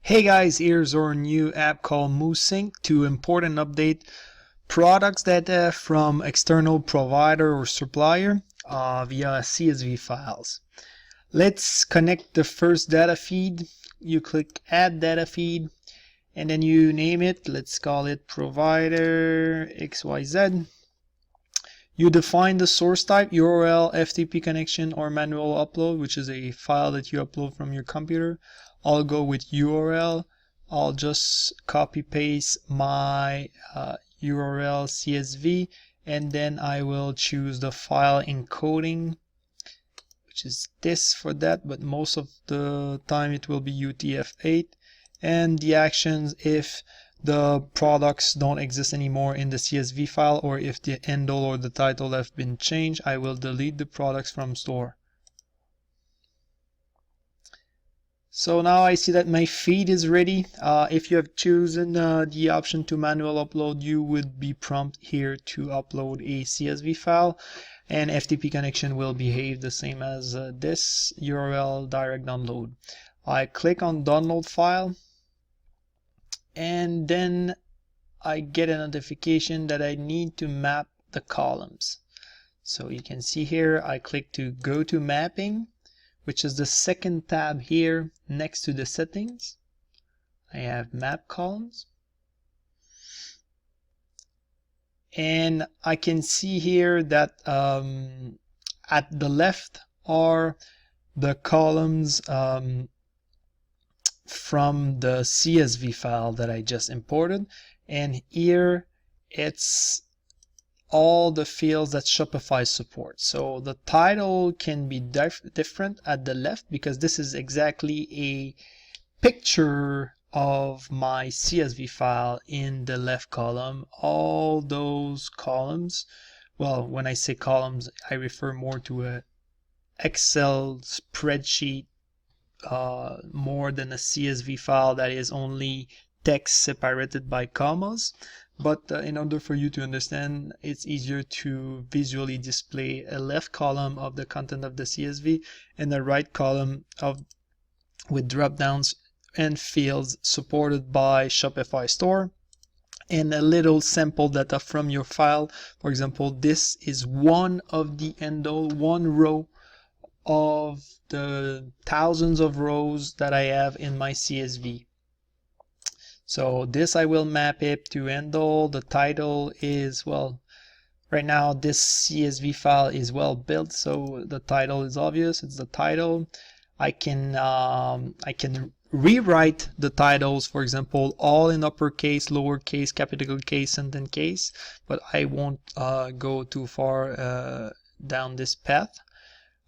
Hey guys, here's our new app called MooSync to import and update products data from external provider or supplier via CSV files. Let's connect the first data feed. You click Add Data Feed and then you name it. Let's call it Provider XYZ. You define the source type, URL, FTP connection, or manual upload, which is a file that you upload from your computer. I'll go with URL. I'll just copy paste my URL CSV, and then I will choose the file encoding, which is this for that, but most of the time it will be UTF-8, and the actions if the products don't exist anymore in the CSV file, or if the handle or the title have been changed, I will delete the products from store. So now I see that my feed is ready. If you have chosen the option to manual upload, you would be prompted here to upload a CSV file, and FTP connection will behave the same as this URL direct download. I click on download file, and then I get a notification that I need to map the columns. So you can see here, I click to go to mapping, which is the second tab here next to the settings. I have map columns. And I can see here that at the left are the columns from the CSV file that I just imported. And here it's all the fields that Shopify supports. So the title can be different at the left because this is exactly a picture of my CSV file in the left column. All those columns, well, when I say columns, I refer more to a Excel spreadsheet more than a CSV file that is only text separated by commas. But in order for you to understand, it's easier to visually display a left column of the content of the CSV and a right column with drop downs and fields supported by Shopify store, and a little sample data from your file. For example, this is one of the handle, one row of the thousands of rows that I have in my CSV. So this I will map it to handle. The title is, well, right now this CSV file is well built, so the title is obvious. It's the title. I can rewrite the titles, for example, all in uppercase, lowercase, capital case, sentence case, but I won't go too far down this path.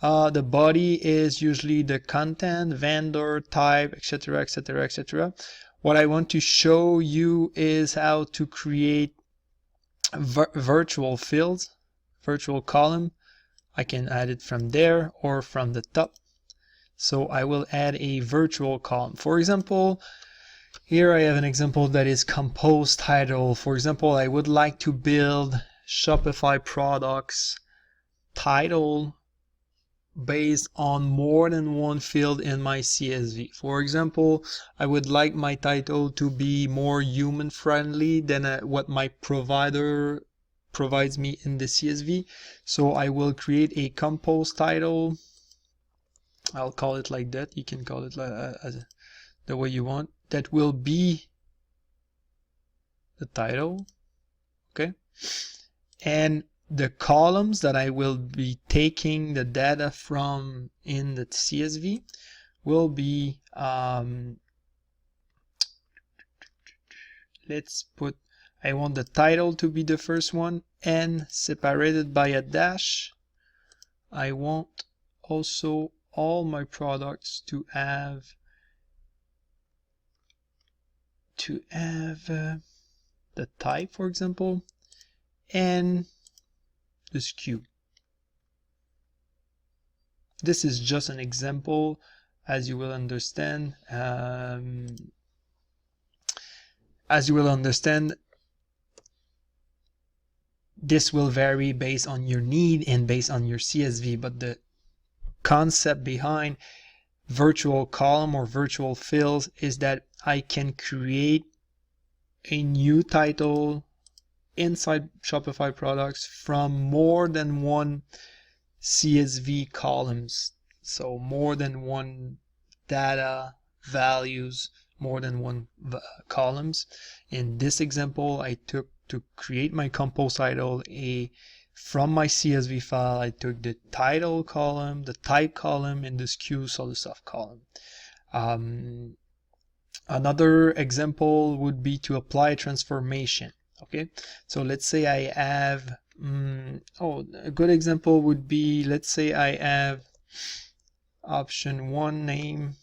The body is usually the content, vendor, type, etc., etc., etc. What I want to show you is how to create virtual fields, virtual column. I can add it from there or from the top. So I will add a virtual column. For example, here I have an example that is compose title. For example, I would like to build Shopify products title based on more than one field in my CSV. For example, I would like my title to be more human friendly than what my provider provides me in the CSV. So I will create a compose title. I'll call it like that. You can call it the way you want. That will be the title. Okay. And the columns that I will be taking the data from in the CSV will be, let's put, I want the title to be the first one and separated by a dash. I want also all my products to have the type, for example, and the SKU. This is just an example, as you will understand. This will vary based on your need and based on your CSV, but the concept behind virtual column or virtual fills is that I can create a new title inside Shopify products from more than one CSV columns. So more than one data values, more than one columns. In this example, I took to create my compose title from my CSV file, I took the title column, the type column, and the SKU all the stuff column. Another example would be to apply transformation. Okay, so let's say I have a good example would be, let's say I have option 1 name.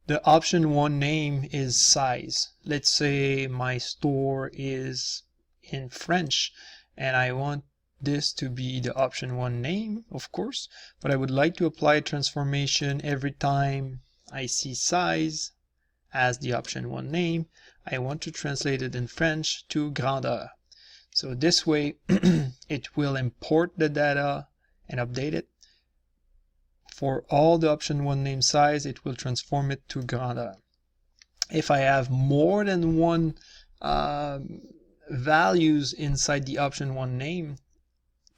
The option 1 name is size. Let's say my store is in French and I want this to be the option 1 name, of course, but I would like to apply transformation every time I see size as the option 1 name. I want to translate it in French to grandeur. So this way it will import the data and update it. For all the option 1 name size, it will transform it to grandeur. If I have more than one values inside the option 1 name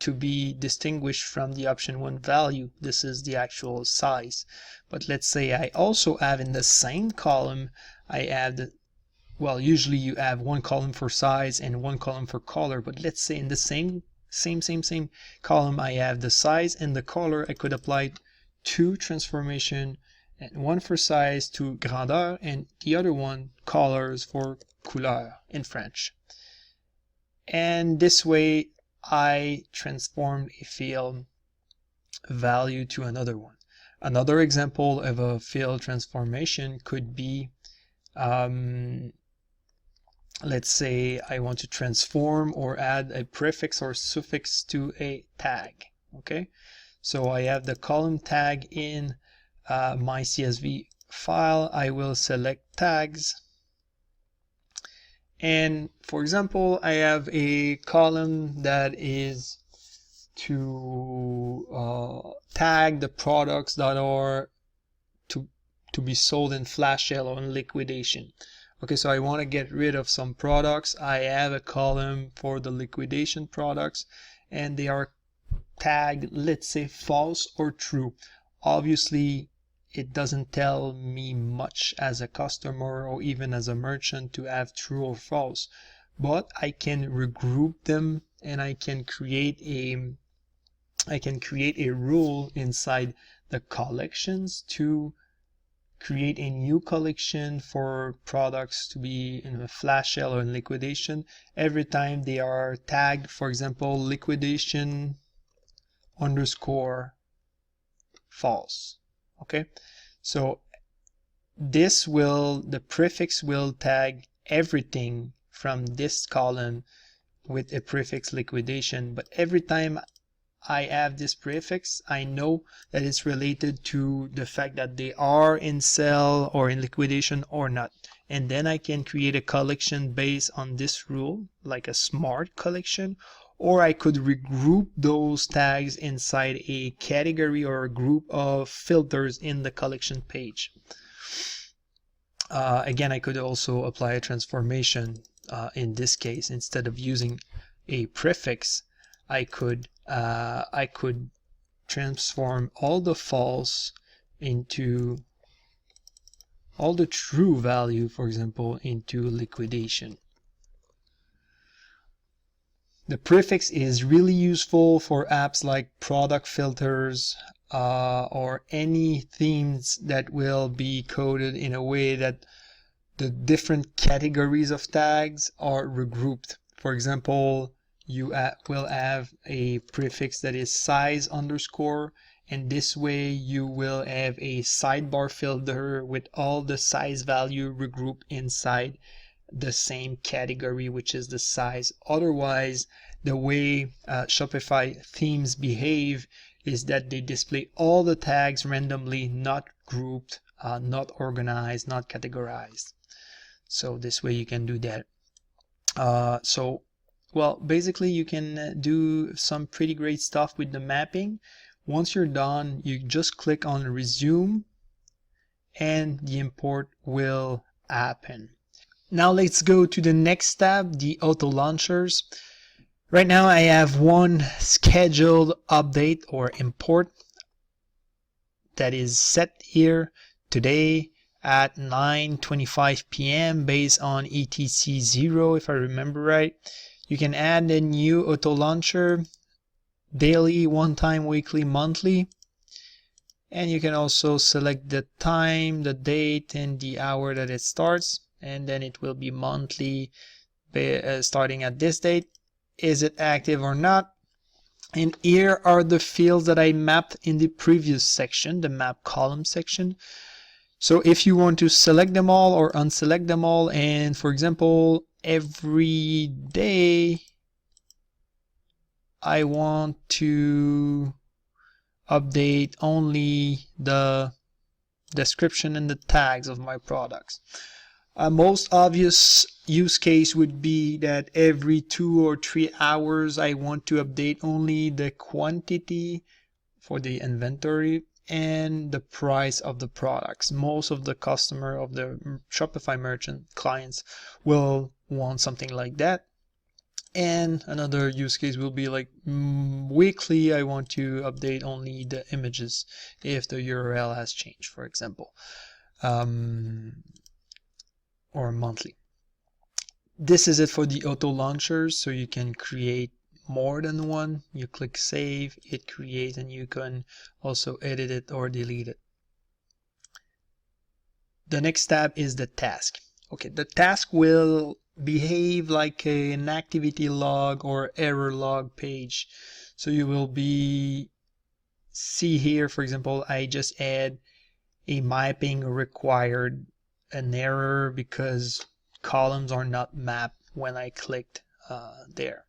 to be distinguished from the option 1 value, this is the actual size. But let's say I also have in the same column, I have well, usually you have one column for size and one column for color, but let's say in the same column I have the size and the color. I could apply 2 transformation, and one for size to grandeur and the other one colors for couleur in French. And this way I transformed a field value to another one. Another example of a field transformation could be let's say I want to transform or add a prefix or suffix to a tag. Okay, so I have the column tag in my CSV file. I will select tags, and for example I have a column that is to tag the products that are to be sold in flash sale or in liquidation. Okay, so I want to get rid of some products. I have a column for the liquidation products and they are tagged, let's say, false or true. Obviously it doesn't tell me much as a customer or even as a merchant to have true or false, but I can regroup them and I can create a rule inside the collections to create a new collection for products to be in a flash sale or in liquidation every time they are tagged, for example, liquidation underscore false. Okay, so the prefix will tag everything from this column with a prefix liquidation, but every time I have this prefix, I know that it's related to the fact that they are in sale or in liquidation or not. And then I can create a collection based on this rule, like a smart collection, or I could regroup those tags inside a category or a group of filters in the collection page. Again, I could also apply a transformation in this case. Instead of using a prefix, I could transform all the false into all the true value, for example, into liquidation. The prefix is really useful for apps like product filters or any themes that will be coded in a way that the different categories of tags are regrouped. For example, you will have a prefix that is size underscore, and this way you will have a sidebar filter with all the size value regrouped inside the same category, which is the size. Otherwise, the way Shopify themes behave is that they display all the tags randomly, not grouped, not organized, not categorized. So this way you can do that. Well, basically you can do some pretty great stuff with the mapping. Once you're done, you just click on resume and the import will happen. Now let's go to the next tab, the auto launchers. Right now I have one scheduled update or import that is set here today at 9:25 p.m. based on etc 0 if I remember right. You can add a new auto launcher daily, one time, weekly, monthly, and you can also select the time, the date, and the hour that it starts, and then it will be monthly starting at this date. Is it active or not? And here are the fields that I mapped in the previous section, the map column section. So if you want to select them all or unselect them all, and for example, every day I want to update only the description and the tags of my products. A most obvious use case would be that every 2 or 3 hours I want to update only the quantity for the inventory and the price of the products. Most of the customer of the Shopify merchant clients will want something like that. And another use case will be like weekly, I want to update only the images if the URL has changed, for example. Or monthly. This is it for the auto launchers, so you can create more than one. You click save, it creates, and you can also edit it or delete it. The next tab is the task. Okay, the task will behave like an activity log or error log page. So you will see here, for example, I just add a mapping required an error because columns are not mapped when I clicked there,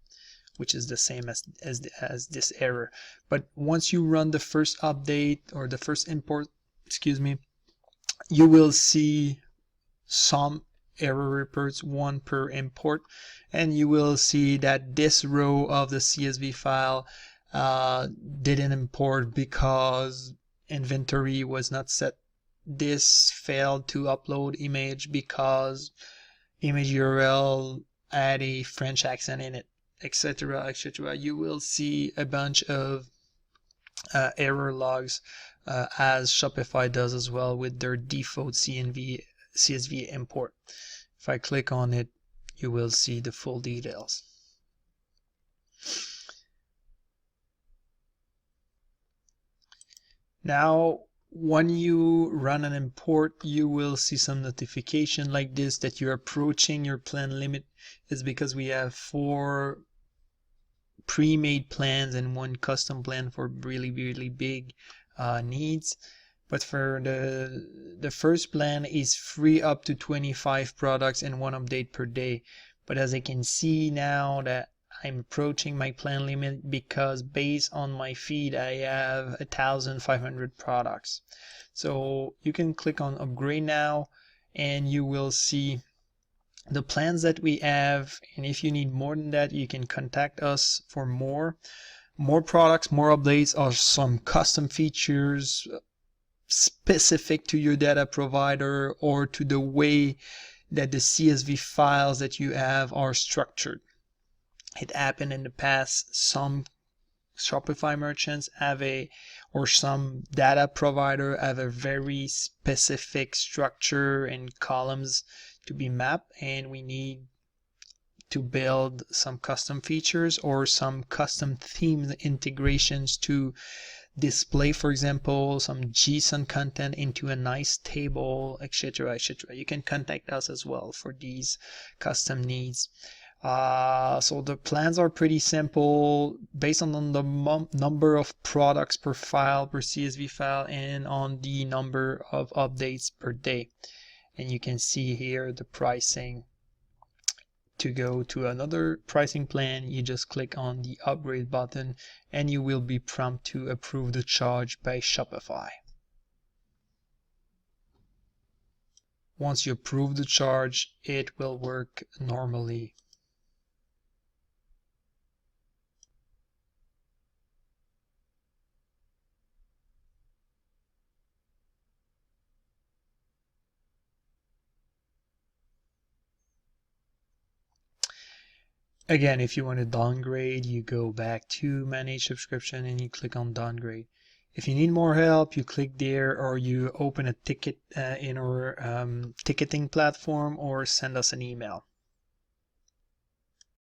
which is the same as this error. But once you run the first update or the first import, you will see some error reports, one per import, and you will see that this row of the CSV file didn't import because inventory was not set. This failed to upload image because image URL had a French accent in it, etc., etc. You will see a bunch of error logs as Shopify does as well with their default CSV import. If I click on it, you will see the full details. Now, when you run an import, you will see some notification like this that you're approaching your plan limit. It's because we have 4 pre-made plans and 1 custom plan for really, really big needs. But for the first plan is free up to 25 products and 1 update per day. But as I can see now that I'm approaching my plan limit because based on my feed I have 1,500 products. So you can click on upgrade now and you will see the plans that we have, and if you need more than that you can contact us for more products, more updates, or some custom features specific to your data provider or to the way that the CSV files that you have are structured. It happened in the past, some Shopify merchants have or some data provider have a very specific structure and columns to be mapped, and we need to build some custom features or some custom themes integrations to display, for example, some JSON content into a nice table, etc., etc. You can contact us as well for these custom needs. So the plans are pretty simple based on the number of products per file, per CSV file, and on the number of updates per day. And you can see here the pricing. To go to another pricing plan, you just click on the upgrade button and you will be prompted to approve the charge by Shopify. Once you approve the charge, it will work normally. Again, if you want to downgrade, you go back to manage subscription and you click on downgrade. If you need more help, you click there, or you open a ticket in our ticketing platform, or send us an email.